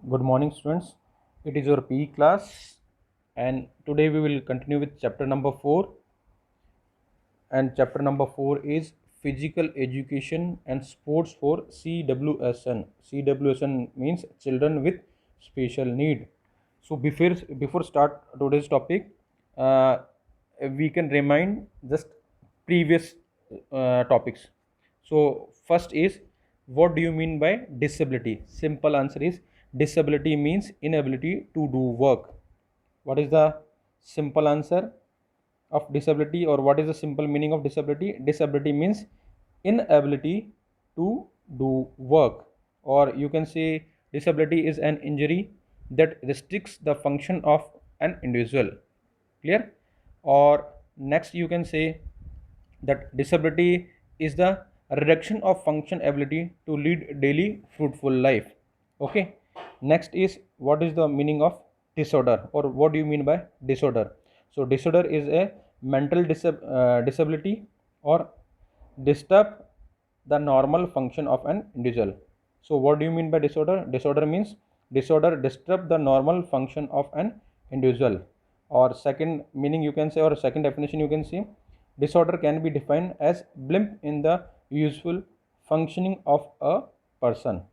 Good morning, students. It is your PE class, and today we will continue with chapter number 4. And chapter number 4 is Physical Education and Sports for CWSN. CWSN means Children with Special Need. So before start today's topic, uh, we can remind just previous topics. So first is, what do you mean by disability? Simple answer is, disability means inability to do work. What is the simple answer of disability, or what is the simple meaning of disability? Disability means inability to do work, or you can say disability is an injury that restricts the function of an individual. Clear? Or next you can say that disability is the reduction of function ability to lead daily fruitful life. Okay, next is, what is the meaning of disorder, or what do you mean by disorder? So disorder is a mental disability or disturb the normal function of an individual. So what do you mean by disorder? Disorder means disorder disturb the normal function of an individual. Or second meaning you can say, or second definition you can see, disorder can be defined as blimp in the useful functioning of a person.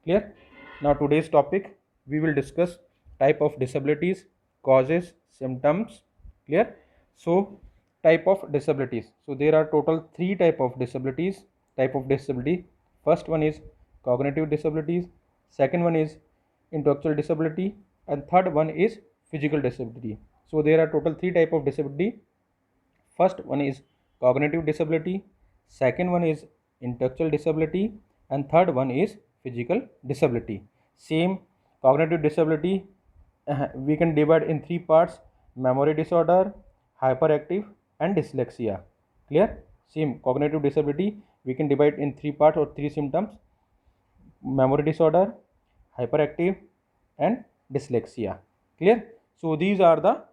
Clear? Now today's topic, we will discuss type of disabilities, causes, symptoms. Clear? So type of disabilities. So there are total three type of disabilities. Type of disability. First one is cognitive disabilities. Second one is intellectual disability, and third one is physical disability. So there are total three type of disability. First one is cognitive disability, second one is intellectual disability, and third one is physical disability. Same cognitive disability, we can divide in three parts: memory disorder, hyperactive, and dyslexia. Clear? Same cognitive disability, we can divide in three parts or three symptoms: memory disorder, hyperactive, and dyslexia. Clear? So these are the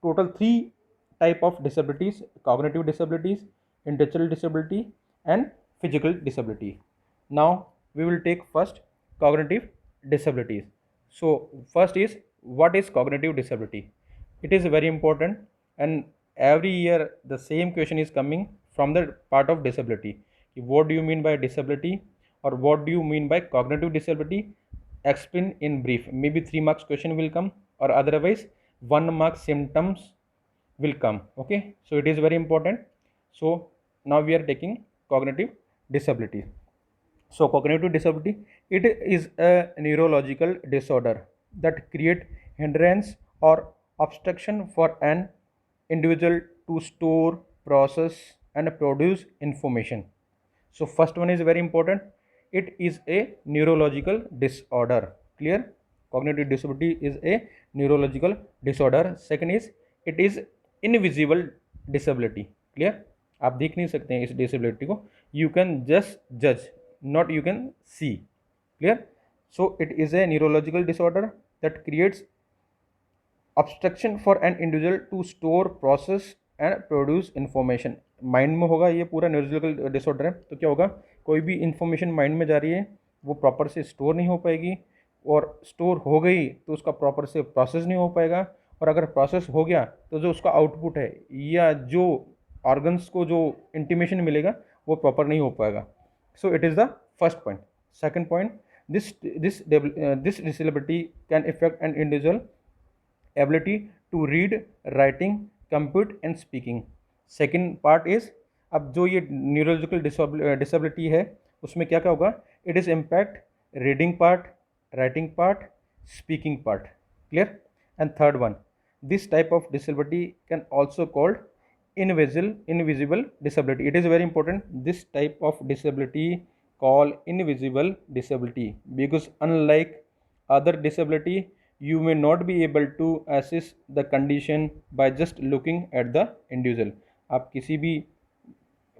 total three type of disabilities: cognitive disabilities, intellectual disability, and physical disability. Now we will take first cognitive disabilities. So first is, what is cognitive disability? It is very important, and every year the same question is coming from the part of disability. What do you mean by disability, or what do you mean by cognitive disability? Explain in brief. Maybe 3 marks question will come, or otherwise 1 mark symptoms will come. Okay, so it is very important. So now we are taking cognitive disability. So cognitive disability, it is a neurological disorder that create hindrance or obstruction for an individual to store, process, and produce information. So first one is very important. It is a neurological disorder. Clear? Cognitive disability is a neurological disorder. Second is, it is invisible disability. Clear? आप देख नहीं सकते हैं इस disability को. You can just judge, not you can see. Clear? So it is a neurological disorder that creates obstruction for an individual to store, process and produce information. Mind में होगा, ये पूरा न्यूरोलॉजिकल डिसऑर्डर है, तो क्या होगा, कोई भी इंफॉर्मेशन माइंड में जा रही है वो प्रॉपर से स्टोर नहीं हो पाएगी, और स्टोर हो गई तो उसका प्रॉपर से प्रोसेस नहीं हो पाएगा, और अगर प्रोसेस हो गया तो जो उसका आउटपुट है या जो ऑर्गन्स को जो इंटीमेशन मिलेगा वो प्रॉपर नहीं हो पाएगा. सो it is the first point. Second point, this disability can effect an individual ability to read, writing, compute and speaking. Second part is, अब जो ये न्यूरोलॉजिकल डिसेबिलिटी है उसमें क्या क्या होगा, it is impact reading part, writing part, speaking part. Clear? And third one, this type of disability can also called invisible disability. It is very important, this type of disability called invisible disability, because unlike other disability, you may not be able to assess the condition by just looking at the individual. आप किसी भी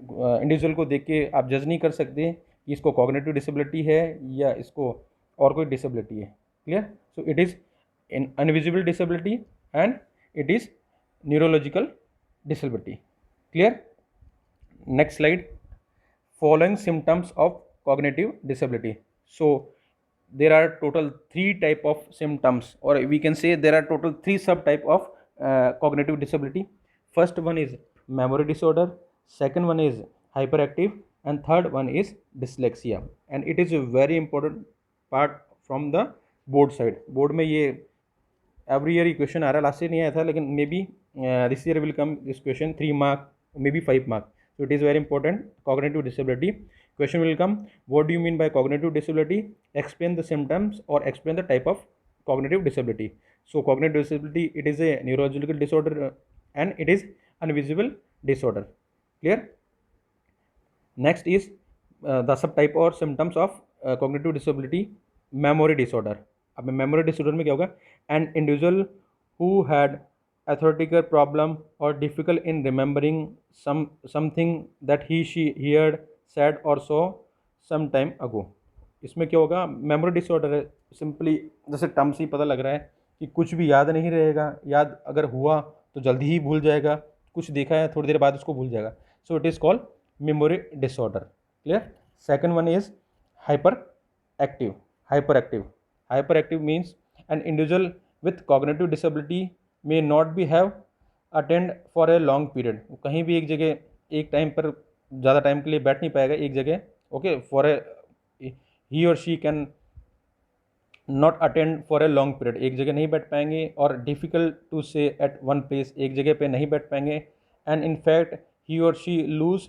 individual को देख के आप जज नहीं कर सकते कि इसको कॉग्निटिव डिसेबिलिटी है या इसको और कोई डिसेबिलिटी है. Clear? So it is in invisible disability and it is neurological disability. Clear? Next slide. Following symptoms of cognitive disability. So there are total 3 type of symptoms, or we can say there are total 3 subtype of cognitive disability. First one is memory disorder, second one is hyperactive, and third one is dyslexia. And it is a very important part from the board side. Board में ये every year question आ रहा है, last year नहीं आया था, लेकिन may be this year will come this question 3 mark, may be 5 mark. So it is very important. Cognitive disability question will come. What do you mean by cognitive disability? Explain the symptoms or explain the type of cognitive disability. So cognitive disability, it is a neurological disorder and it is invisible disorder. Clear? Next is the subtype or symptoms of cognitive disability, memory disorder. अब memory disorder में क्या होगा? An individual who had authoritative problem or difficult in remembering something that she heard, said or saw some time ago. इसमें क्या होगा? Memory disorder है. Simply जैसे term से ही पता लग रहा है कि कुछ भी याद नहीं रहेगा, याद अगर हुआ तो जल्दी ही भूल जाएगा, कुछ देखा है थोड़ी देर बाद उसको भूल जाएगा. सो it is called memory disorder. Clear? Second one is hyperactive. Hyperactive means an individual with cognitive disability may not be have attend for a long period. कहीं भी एक जगह एक टाइम पर ज़्यादा टाइम के लिए बैठ नहीं पाएगा एक जगह. ओके, फॉर ए ही और she can not attend for a long period, एक जगह नहीं बैठ पाएंगे. और डिफ़िकल्ट टू से एट वन प्लेस, एक जगह पे नहीं बैठ पाएंगे. एंड इन फैक्ट ही और शी लूज़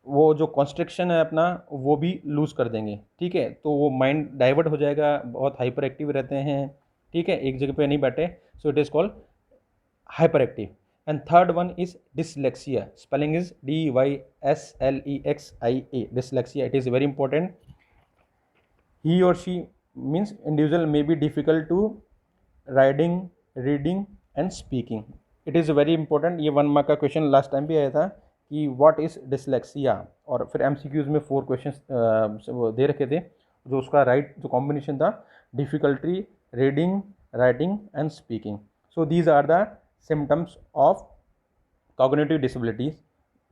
वो जो कॉन्स्ट्रक्शन है अपना वो भी लूज़ कर देंगे. ठीक है, तो वो माइंड डाइवर्ट हो जाएगा, बहुत हाइपर एक्टिव रहते हैं. ठीक है, एक जगह पे नहीं बैठे. So it is called hyper active. And third one is dyslexia. Spelling is DYSLEXIA. Dyslexia, it is very important. He और she means individual may be difficult to riding, reading and speaking. It is very important. ये 1 mark का question last time भी आया था कि what is dyslexia, और फिर MCQs में 4 क्वेश्चन वो दे रखे थे, जो उसका राइट जो कॉम्बिनेशन था, difficulty reading, writing and speaking. So these are the symptoms of cognitive disabilities: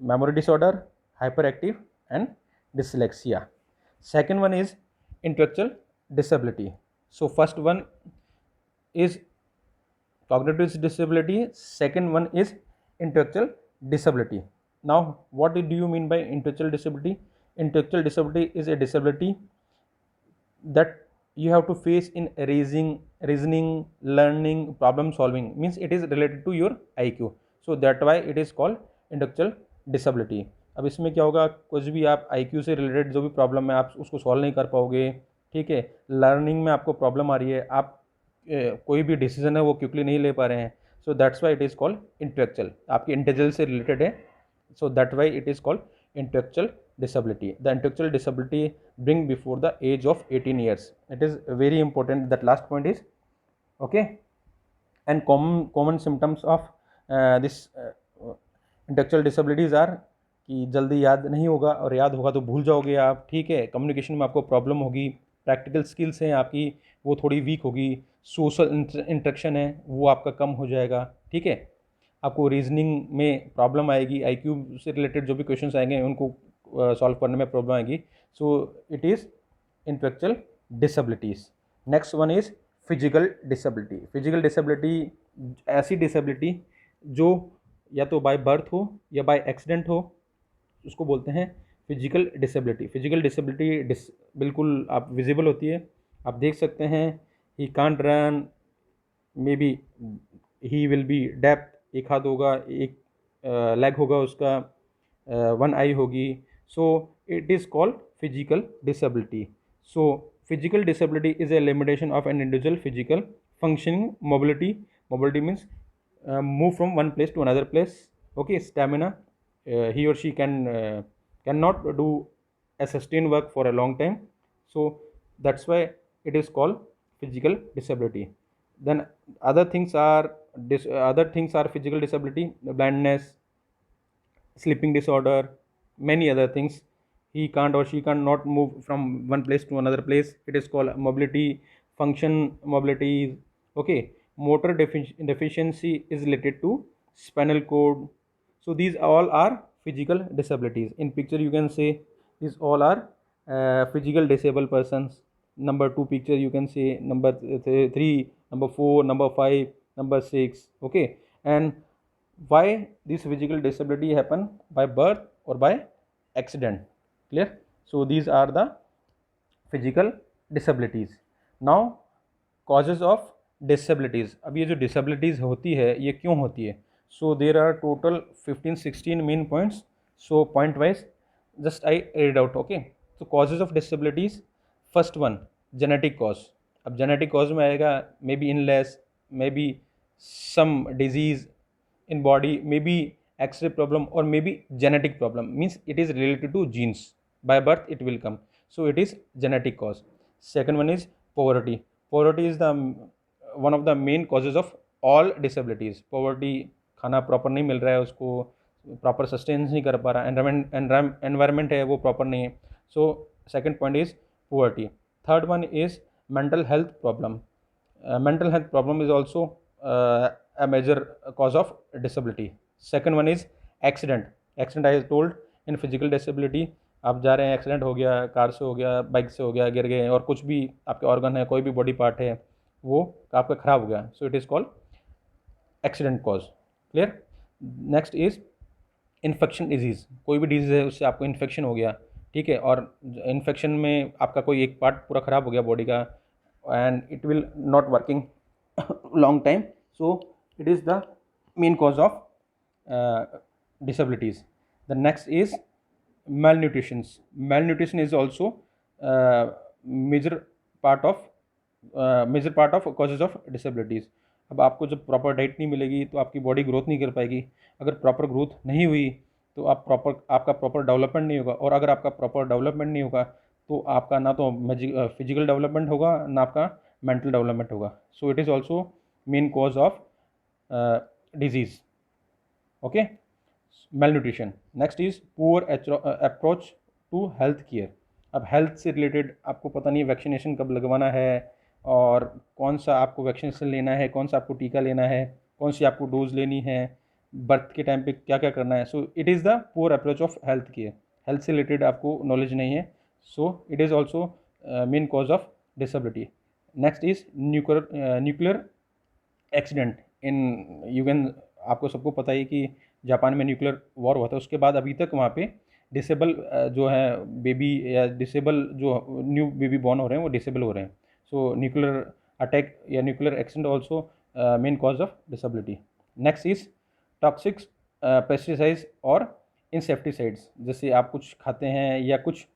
memory disorder, hyperactive and dyslexia. Second one is intellectual disability. So first one is cognitive disability, second one is intellectual disability. Now what do you mean by intellectual disability? Intellectual disability is a disability that you have to face in reasoning, learning, problem solving. Means it is related to your IQ. So that why it is called intellectual disability. अब इसमें क्या होगा, कुछ भी आप IQ से related जो भी प्रॉब्लम है आप उसको सॉल्व नहीं कर पाओगे. ठीक है, लर्निंग में आपको प्रॉब्लम आ रही है, आप कोई भी डिसीजन है वो क्विकली नहीं ले पा रहे हैं. So that's why it is called intellectual, आपकी इंटेलिजेंस से रिलेटेड है. So that why it is called intellectual disability. The intellectual disability bring before the age of 18 years. It is very important, that last point is okay. And common symptoms of this intellectual disabilities are कि जल्दी याद नहीं होगा, और याद होगा तो भूल जाओगे आप. ठीक है, कम्युनिकेशन में आपको प्रॉब्लम होगी, प्रैक्टिकल स्किल्स हैं आपकी वो थोड़ी वीक होगी, सोशल इंटरेक्शन है वो आपका कम हो जाएगा. ठीक है, आपको रीजनिंग में प्रॉब्लम आएगी, IQ से रिलेटेड जो भी क्वेश्चंस आएंगे उनको सॉल्व करने में प्रॉब्लम आएगी. सो it is intellectual disabilities. Next one is physical disability. Physical disability ऐसी डिसेबिलिटी जो या तो बाय बर्थ हो या बाय एक्सीडेंट हो, उसको बोलते हैं फिजिकल डिसेबिलिटी. फिजिकल डिसेबिलिटी बिल्कुल आप विजिबल होती है, आप देख सकते हैं. He can't run, maybe he will be deaf, एक हाथ होगा, एक लेग होगा उसका, वन आई होगी. So it is called physical disability. So physical disability is a limitation of an individual physical functioning. Mobility means move from one place to another place. Okay, stamina, he or she cannot do a sustained work for a long time. So that's why it is called physical disability. Then other things are physical disability: blindness, sleeping disorder, many other things. He can't or she cannot move from one place to another place. It is called mobility, function mobility. Okay, motor deficiency is related to spinal cord. So these all are physical disabilities. In picture you can say these all are physical disabled persons. Number 2 picture you can see, number 3, number 4, number 5, number 6. Okay, and why this physical disability happen, by birth or by accident? Clear? So these are the physical disabilities. Now causes of disabilities. अब ये जो disabilities होती है ये क्यों होती है? So there are total 15-16 main points. So point wise just I read out. Okay, so causes of disabilities. First one, genetic cause. अब genetic cause में आएगा maybe illness, maybe some disease in body, maybe X-ray problem, or maybe genetic problem, means it is related to genes. By birth it will come, so it is genetic cause. Second one is poverty. Poverty is the one of the main causes of all disabilities. Poverty, खाना proper नहीं मिल रहा है उसको, proper sustains नहीं कर पा रहा, environment है वो प्रॉपर नहीं है. So second point is poverty. Third one is mental health problem. Mental health problem is also a major cause of disability. Second one is accident. Accident I told in physical disability. आप जा रहे हैं, accident हो गया, car से हो गया, bike से हो गया, गिर गए, और कुछ भी आपके ऑर्गन है, कोई भी बॉडी पार्ट है वो आपका ख़राब हो गया, सो it is called accident cause. Clear? Next is infection disease. कोई भी डिजीज़ है उससे आपको इन्फेक्शन हो गया, ठीक है, और इन्फेक्शन में आपका कोई एक पार्ट पूरा ख़राब हो गया बॉडी का, and it will not working long time, so it is the main cause of disabilities. The next is malnutrition. Malnutrition is also major part of causes of disabilities. अब आपको जब प्रॉपर डाइट नहीं मिलेगी तो आपकी body growth नहीं कर पाएगी. अगर प्रॉपर ग्रोथ नहीं हुई तो आपका प्रॉपर डेवलपमेंट नहीं होगा, और अगर आपका प्रॉपर डेवलपमेंट नहीं होगा तो आपका ना तो फिजिकल डेवलपमेंट होगा ना आपका मेंटल डेवलपमेंट होगा. सो it is also main cause of disease. Okay, malnutrition. Next is poor approach to health care. अब हेल्थ से रिलेटेड आपको पता नहीं वैक्सीनेशन कब लगवाना है, और कौन सा आपको वैक्सीनेशन लेना है, कौन सा आपको टीका लेना है, कौन सी आपको डोज लेनी है, बर्थ के टाइम पे क्या क्या करना है. So it is the poor approach of health care. Health से रिलेटेड आपको नॉलेज नहीं है, so it is also main cause of disability. Next is nuclear accident. In you can, आपको सबको पता है कि जापान में न्यूक्लियर वॉर हुआ था, उसके बाद अभी तक वहाँ पे डिसेबल जो है बेबी, या डिसेबल जो न्यू बेबी बॉर्न हो रहे हैं वो डिसेबल हो रहे हैं. सो न्यूक्लियर अटैक या nuclear accident also main cause of disability. Next is toxic pesticides और इंसेक्टिसाइड्स. जैसे आप कुछ खाते हैं या कुछ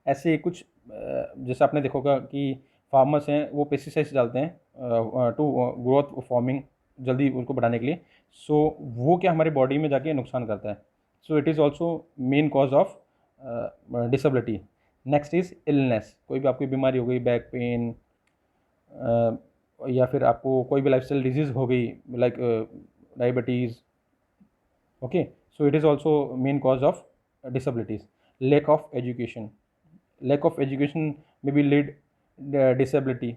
ऐसे कुछ जैसे आपने देखा होगा कि फार्मर्स हैं वो पेस्टिसाइड्स डालते हैं टू ग्रोथ फॉर्मिंग, जल्दी उनको बढ़ाने के लिए. सो वो क्या हमारी बॉडी में जाके नुकसान करता है. So it is also main cause of disability. Next is illness. कोई भी आपकी बीमारी हो गई, बैक पेन, या फिर आपको कोई भी लाइफस्टाइल डिजीज़ हो गई like diabetes. Okay, so it is also main cause of disabilities. Lack of education. Lack of education में भी लीड डिसेबिलिटी.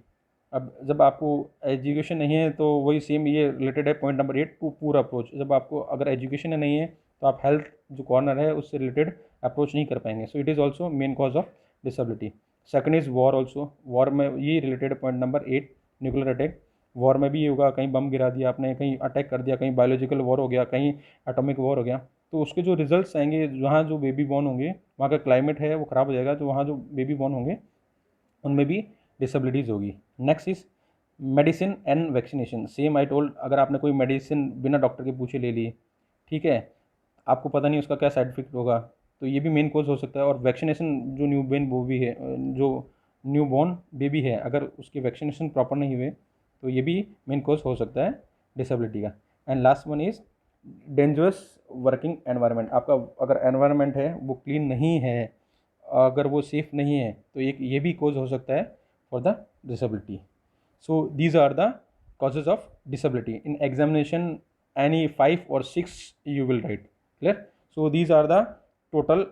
अब जब आपको एजुकेशन नहीं है तो वही सेम ये रिलेटेड है पॉइंट नंबर 8 टू पूर अप्रोच. जब आपको अगर एजुकेशन नहीं है तो आप हेल्थ जो कॉर्नर है उससे रिलेटेड अप्रोच नहीं कर पाएंगे. सो it is also main cause of disability. Second is war also. War में ये related point number 8, nuclear attack. War में भी ये होगा, कहीं बम गिरा दिया आपने, कहीं अटैक कर दिया, कहीं बायोलॉजिकल वॉर हो गया, कहीं एटॉमिक वॉर हो गया, तो उसके जो रिजल्ट्स आएंगे, जहाँ जो बेबी बॉर्न होंगे वहाँ का क्लाइमेट है वो ख़राब हो जाएगा, तो वहाँ जो बेबी बॉर्न होंगे उनमें भी डिसेबिलिटीज़ होगी. Next is medicine and vaccination. Same I told, अगर आपने कोई मेडिसिन बिना डॉक्टर के पूछे ले ली, ठीक है, आपको पता नहीं उसका क्या साइड इफेक्ट होगा, तो ये भी मेन कॉज हो सकता है. और वैक्सीनेशन जो न्यू बॉर्न बेबी है, जो न्यू बॉर्न बेबी है, अगर उसके वैक्सीनेशन प्रॉपर नहीं हुए तो ये भी मेन कॉज हो सकता है डिसेबिलिटी का. And last one is dangerous working environment. आपका अगर एनवायरनमेंट है वो क्लीन नहीं है, अगर वो सेफ नहीं है, तो एक ये भी कॉज हो सकता है for the disability. So these are the causes of disability. In examination, any 5 or 6 you will write. Clear? So these are the total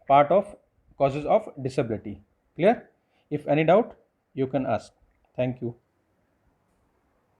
part of causes of disability. Clear? If any doubt, you can ask. Thank you.